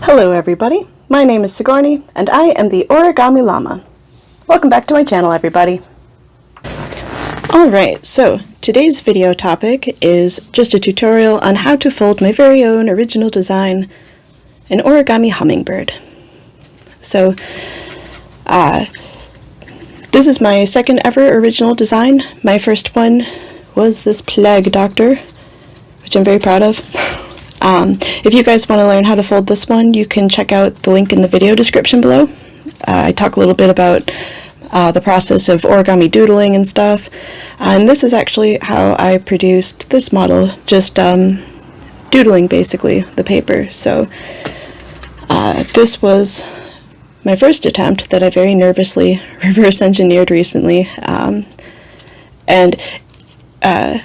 Hello everybody, my name is Sigourney, and I am the Origami Llama. Welcome back to my channel, everybody. Alright, so today's video topic is just a tutorial on how to fold my very own original design, an origami hummingbird. So, this is my second ever original design. My first one was this plague doctor, which I'm very proud of. If you guys want to learn how to fold this one, you can check out the link in the video description below. I talk a little bit about the process of origami doodling and stuff. And this is actually how I produced this model, just doodling basically the paper. So this was my first attempt that I very nervously reverse engineered recently.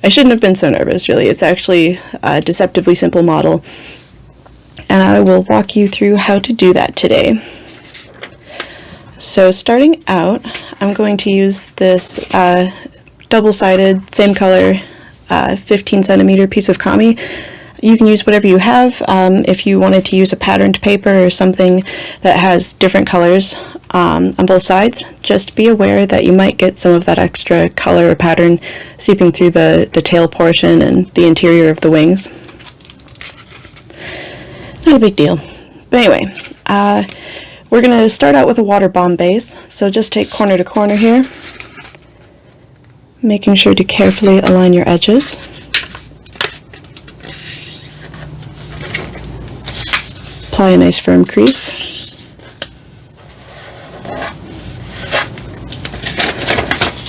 I shouldn't have been so nervous, really. It's actually a deceptively simple model, and I will walk you through how to do that today. So starting out, I'm going to use this double-sided, same color, 15 centimeter piece of kami. You can use whatever you have. If you wanted to use a patterned paper or something that has different colors on both sides, just be aware that you might get some of that extra color or pattern seeping through the tail portion and the interior of the wings. Not a big deal. But anyway, we're going to start out with a water bomb base. So just take corner to corner here, making sure to carefully align your edges. Apply a nice firm crease.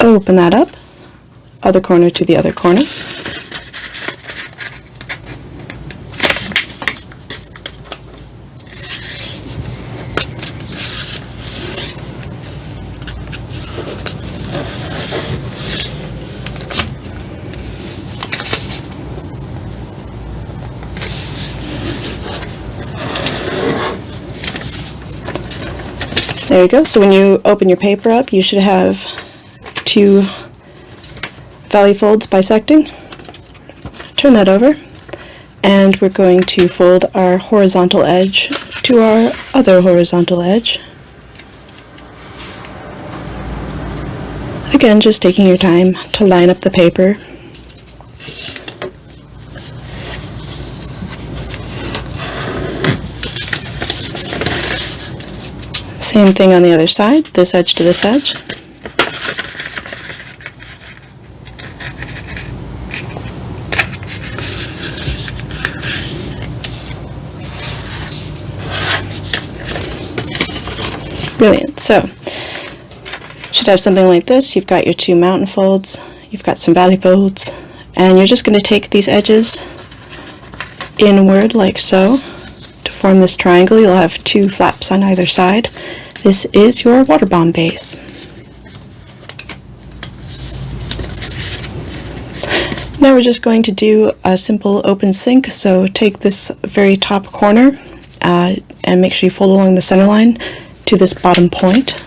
Open that up, other corner to the other corner. There you go. So when you open your paper up, you should have two valley folds bisecting. Turn that over, and we're going to fold our horizontal edge to our other horizontal edge. Again, just taking your time to line up the paper. Same thing on the other side, this edge to this edge. Brilliant. So, should have something like this. You've got your two mountain folds, you've got some valley folds, and you're just going to take these edges inward like so. To form this triangle, you'll have two flaps on either side. This is your water bomb base. Now we're just going to do a simple open sink, so take this very top corner and make sure you fold along the center line to this bottom point.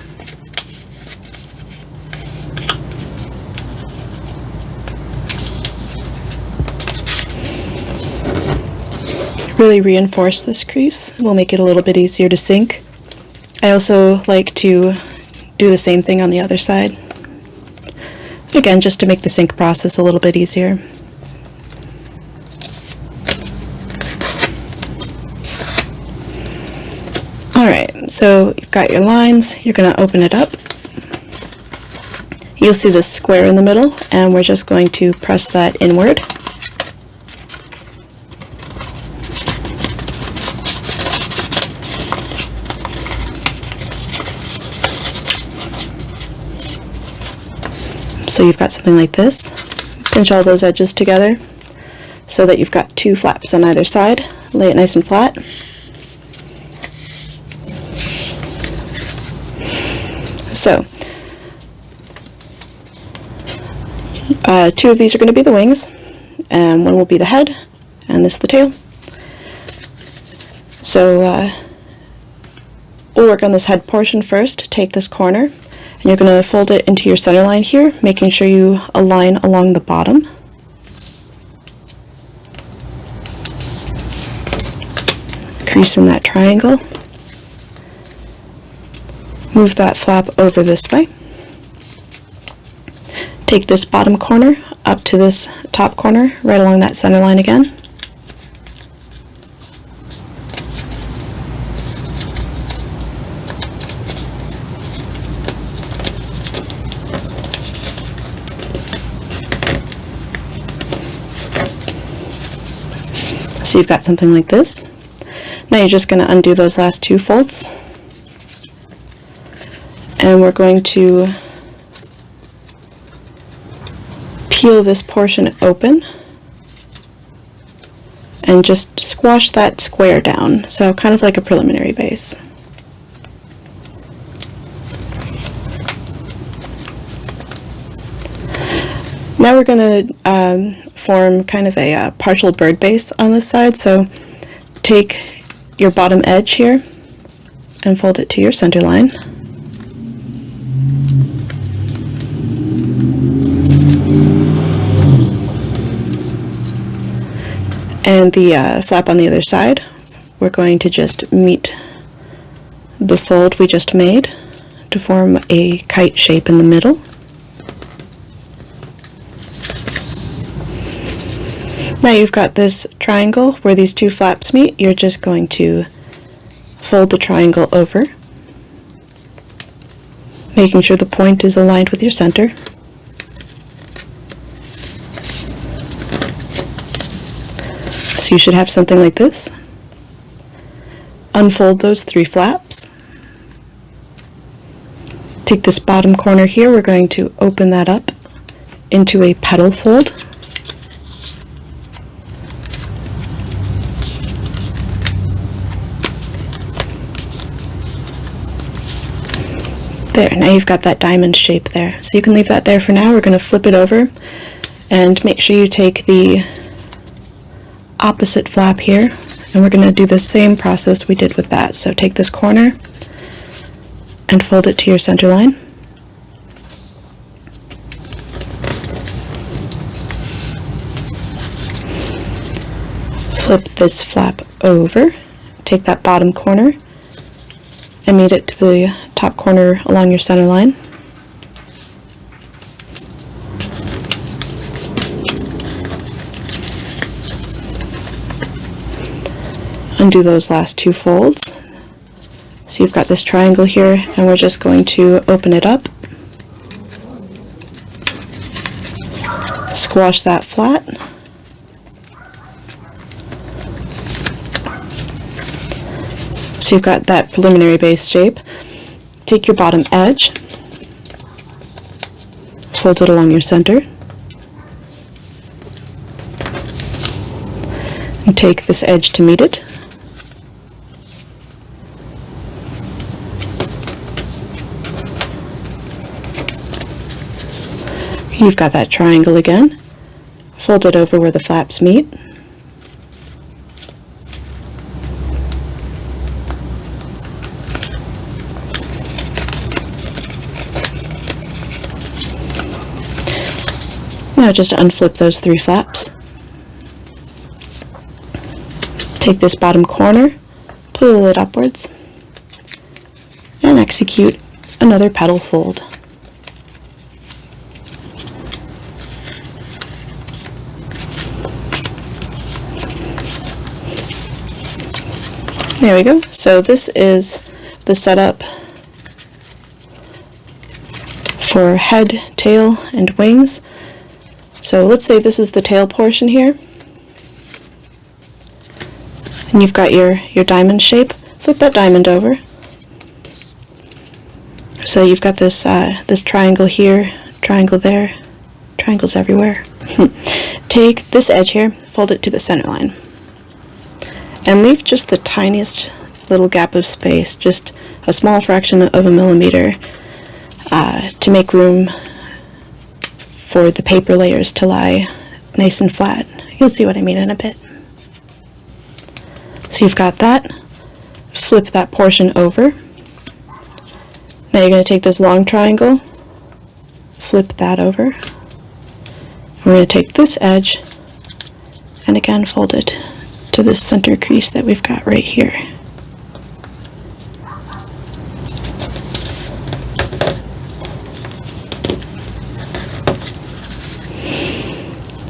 Really reinforce this crease. It will make it a little bit easier to sink. I also like to do the same thing on the other side. Again, just to make the sink process a little bit easier. Alright, so you've got your lines. You're going to open it up. You'll see this square in the middle, and we're just going to press that inward. So you've got something like this. Pinch all those edges together so that you've got two flaps on either side. Lay it nice and flat. So, two of these are going to be the wings, and one will be the head, and this the tail. So, we'll work on this head portion first. Take this corner, and you're going to fold it into your center line here, making sure you align along the bottom. crease in that triangle. Move that flap over this way. Take this bottom corner up to this top corner, right along that center line again. So you've got something like this. Now you're just going to undo those last two folds. And we're going to peel this portion open and just squash that square down, so kind of like a preliminary base. Now we're going to form kind of a partial bird base on this side, so take your bottom edge here and fold it to your center line. And the flap on the other side, we're going to just meet the fold we just made to form a kite shape in the middle. Now you've got this triangle where these two flaps meet. You're just going to fold the triangle over, making sure the point is aligned with your center. So you should have something like this. Unfold those three flaps. Take this bottom corner here, we're going to open that up into a petal fold. There, now you've got that diamond shape there. So you can leave that there for now. We're going to flip it over and make sure you take the opposite flap here, and we're going to do the same process we did with that. So take this corner and fold it to your center line. Flip this flap over, take that bottom corner and meet it to the top corner along your center line. Undo those last two folds. So you've got this triangle here, and we're just going to open it up, squash that flat, so you've got that preliminary base shape. Take your bottom edge, fold it along your center, and take this edge to meet it. You've got that triangle again. Fold it over where the flaps meet. Now just unflip those three flaps. Take this bottom corner, pull it upwards, and execute another petal fold. There we go. So this is the setup for head, tail, and wings. So let's say this is the tail portion here, and you've got your diamond shape. Flip that diamond over. So you've got this this triangle here, triangle there, triangles everywhere. Take this edge here, fold it to the center line, and leave just the tiniest little gap of space, just a small fraction of a millimeter, to make room for the paper layers to lie nice and flat. You'll see what I mean in a bit. So you've got that. Flip that portion over. Now you're going to take this long triangle, flip that over. We're going to take this edge and again fold it to this center crease that we've got right here.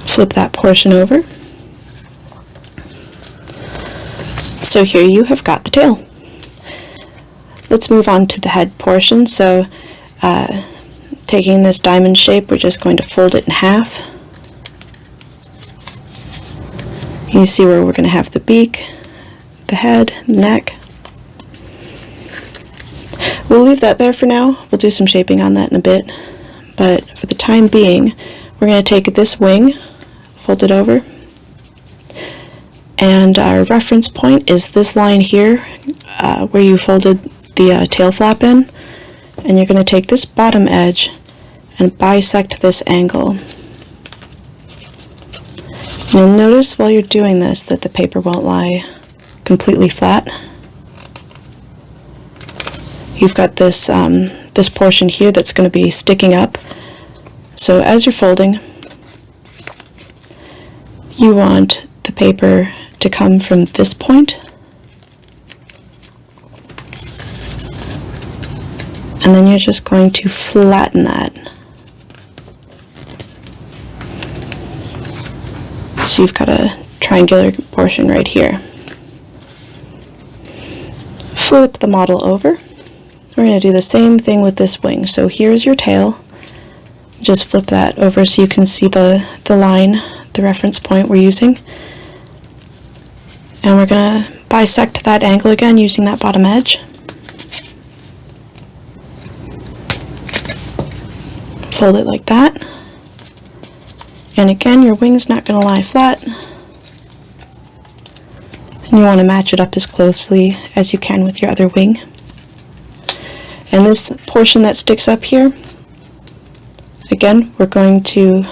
Flip that portion over. So here you have got the tail. Let's move on to the head portion. So taking this diamond shape, we're just going to fold it in half. You see where we're going to have the beak, the head, neck. We'll leave that there for now. We'll do some shaping on that in a bit. But for the time being, we're going to take this wing, fold it over, and our reference point is this line here where you folded the tail flap in, and you're going to take this bottom edge and bisect this angle. You'll notice while you're doing this that the paper won't lie completely flat. You've got this this portion here that's going to be sticking up. So as you're folding, you want the paper to come from this point, and then you're just going to flatten that. So you've got a triangular portion right here. Flip the model over. We're going to do the same thing with this wing. So here's your tail. Just flip that over so you can see the line, the reference point we're using. And we're going to bisect that angle again using that bottom edge. Fold it like that. And again, your wing's not going to lie flat. And you want to match it up as closely as you can with your other wing. And this portion that sticks up here, again, we're going to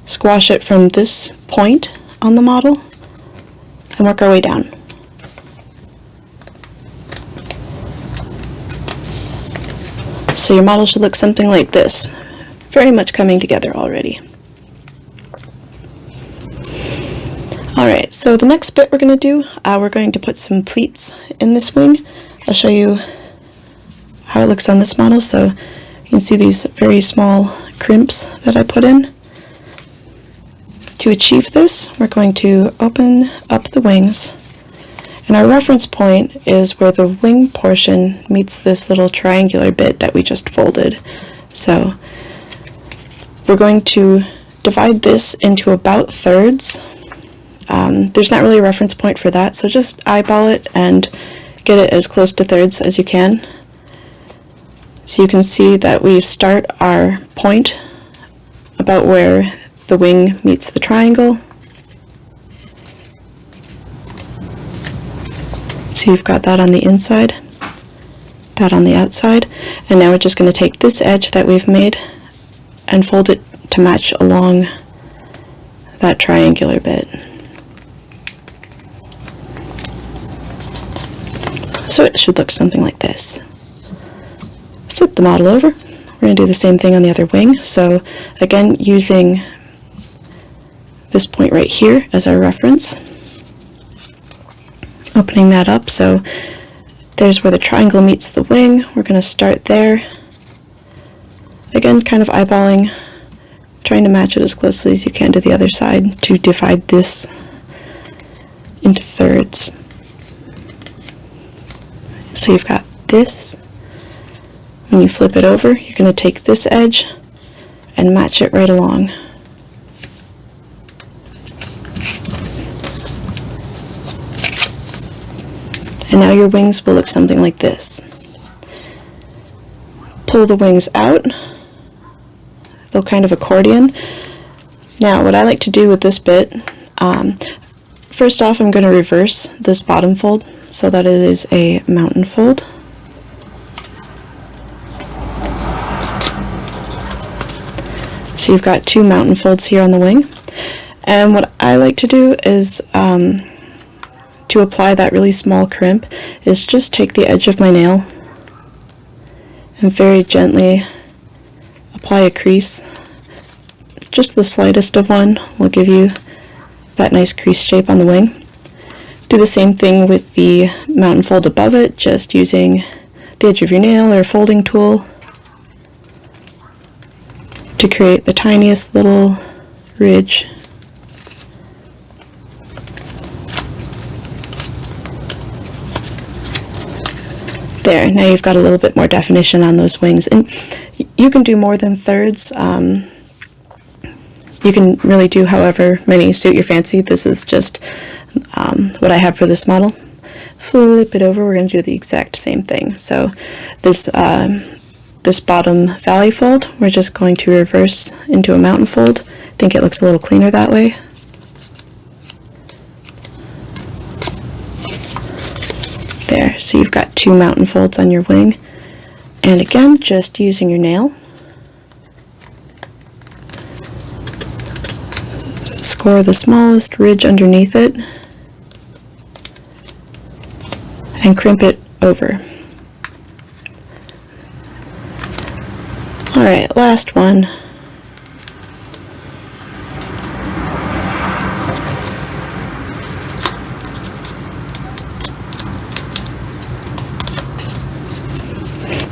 squash it from this point on the model and work our way down. So your model should look something like this. Very much coming together already. Alright, so the next bit we're going to do, we're going to put some pleats in this wing. I'll show you how it looks on this model. So you can see these very small crimps that I put in. To achieve this, we're going to open up the wings, and our reference point is where the wing portion meets this little triangular bit that we just folded. So we're going to divide this into about thirds. There's not really a reference point for that, so just eyeball it and get it as close to thirds as you can. So you can see that we start our point about where the wing meets the triangle. So you've got that on the inside, that on the outside, and now we're just going to take this edge that we've made and fold it to match along that triangular bit. So it should look something like this. Flip the model over. We're going to do the same thing on the other wing. So again, using this point right here as our reference, opening that up. So there's where the triangle meets the wing. We're going to start there. Again, kind of eyeballing, trying to match it as closely as you can to the other side to divide this into thirds. So you've got this. When you flip it over, you're going to take this edge and match it right along. And now your wings will look something like this. Pull the wings out. They'll kind of accordion. Now what I like to do with this bit, first off I'm going to reverse this bottom fold so that it is a mountain fold. So you've got two mountain folds here on the wing. And what I like to do is, to apply that really small crimp, is just take the edge of my nail and very gently apply a crease. Just the slightest of one will give you that nice crease shape on the wing. Do the same thing with the mountain fold above it, just using the edge of your nail or folding tool to create the tiniest little ridge. There, now you've got a little bit more definition on those wings, and you can do more than thirds. You can really do however many suit your fancy. This is just what I have for this model. Flip it over, we're going to do the exact same thing. So this bottom valley fold, we're just going to reverse into a mountain fold. I think it looks a little cleaner that way. There, so you've got two mountain folds on your wing. And again, just using your nail, score the smallest ridge underneath it and crimp it over. Alright, last one.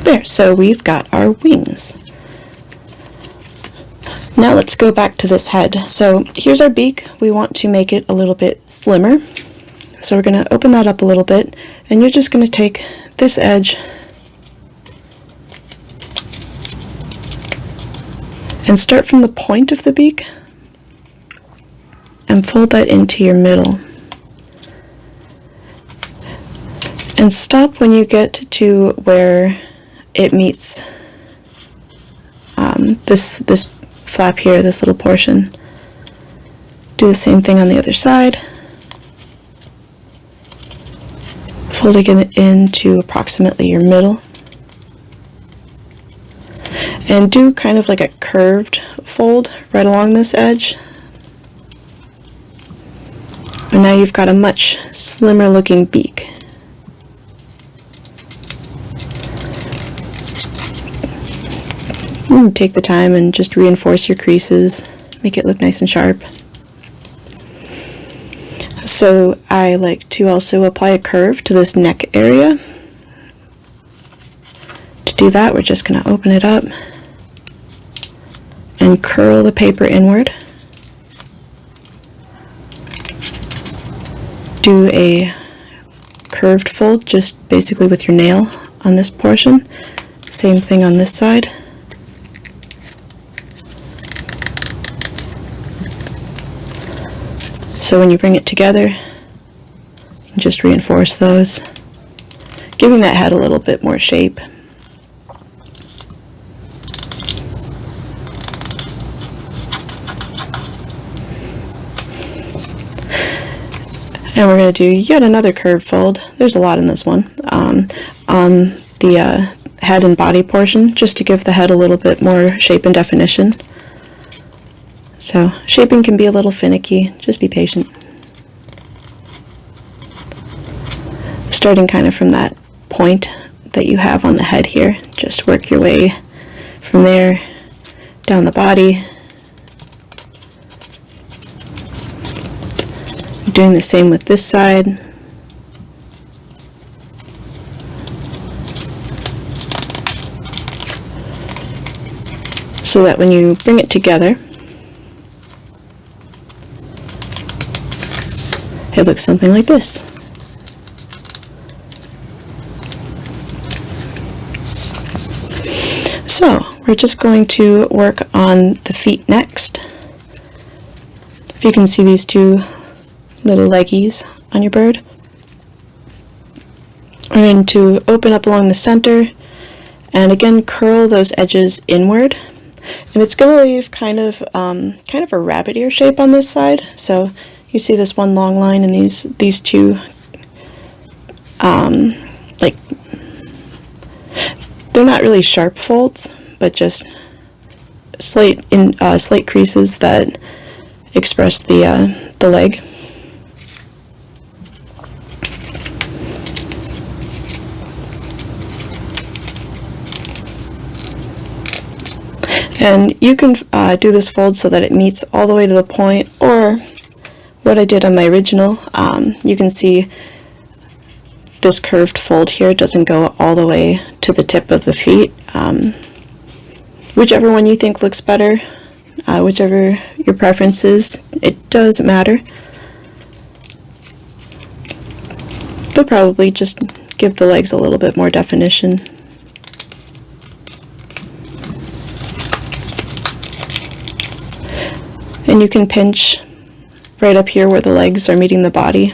There, so we've got our wings. Now let's go back to this head. So here's our beak. We want to make it a little bit slimmer. So we're going to open that up a little bit, and you're just going to take this edge and start from the point of the beak and fold that into your middle. And stop when you get to where it meets this flap here, this little portion. Do the same thing on the other side, folding it into approximately your middle, and do kind of like a curved fold right along this edge. And now you've got a much slimmer looking beak. Take the time and just reinforce your creases, make it look nice and sharp. So I like to also apply a curve to this neck area. To do that, we're just going to open it up and curl the paper inward. Do a curved fold just basically with your nail on this portion. Same thing on this side. So when you bring it together, you can just reinforce those, giving that head a little bit more shape. And we're going to do yet another curved fold. There's a lot in this one. On the head and body portion, just to give the head a little bit more shape and definition. So shaping can be a little finicky, just be patient. Starting kind of from that point that you have on the head here, just work your way from there down the body. Doing the same with this side. So that when you bring it together, it looks something like this. So we're just going to work on the feet next. If you can see these two little leggies on your bird, we're going to open up along the center and again curl those edges inward. And it's going to leave kind of a rabbit ear shape on this side. So you see this one long line and these two, like, they're not really sharp folds, but just slight creases that express the leg. And you can do this fold so that it meets all the way to the point, or what I did on my original, you can see this curved fold here doesn't go all the way to the tip of the feet. Whichever one you think looks better, whichever your preference is, it doesn't matter. But probably just give the legs a little bit more definition. And you can pinch right up here where the legs are meeting the body.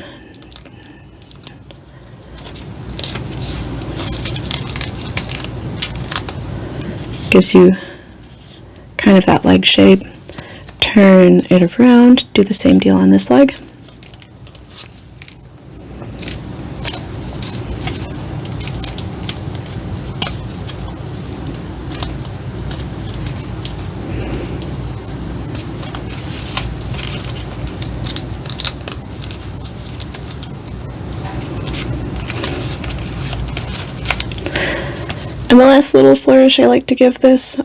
Gives you kind of that leg shape. Turn it around, do the same deal on this leg. And the last little flourish I like to give this,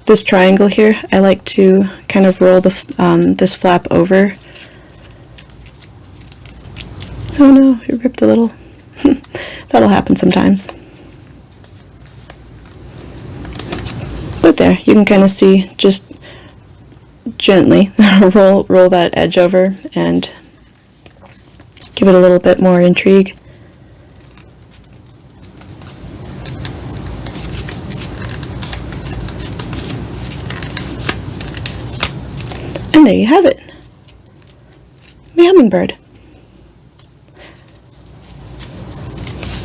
this triangle here, I like to kind of roll this flap over. Oh no, it ripped a little. That'll happen sometimes. But there, you can kind of see, just gently roll that edge over and give it a little bit more intrigue. And there you have it, my hummingbird.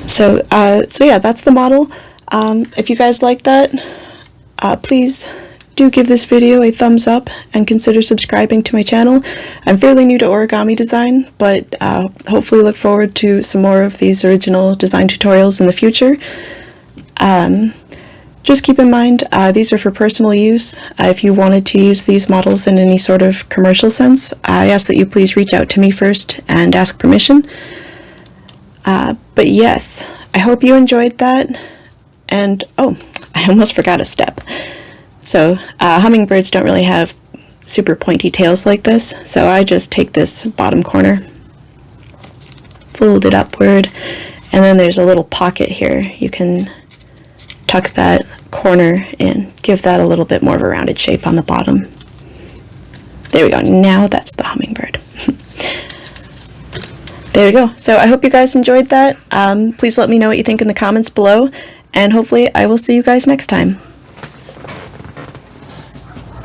So yeah, that's the model. If you guys like that, please do give this video a thumbs up and consider subscribing to my channel. I'm fairly new to origami design, but hopefully look forward to some more of these original design tutorials in the future. Just keep in mind, these are for personal use. If you wanted to use these models in any sort of commercial sense, I ask that you please reach out to me first and ask permission. But yes, I hope you enjoyed that. And oh, I almost forgot a step. So hummingbirds don't really have super pointy tails like this, so I just take this bottom corner, fold it upward, and then there's a little pocket here. You can tuck that corner in, give that a little bit more of a rounded shape on the bottom. There we go, now that's the hummingbird. There we go. So I hope you guys enjoyed that. Please let me know what you think in the comments below, and hopefully I will see you guys next time.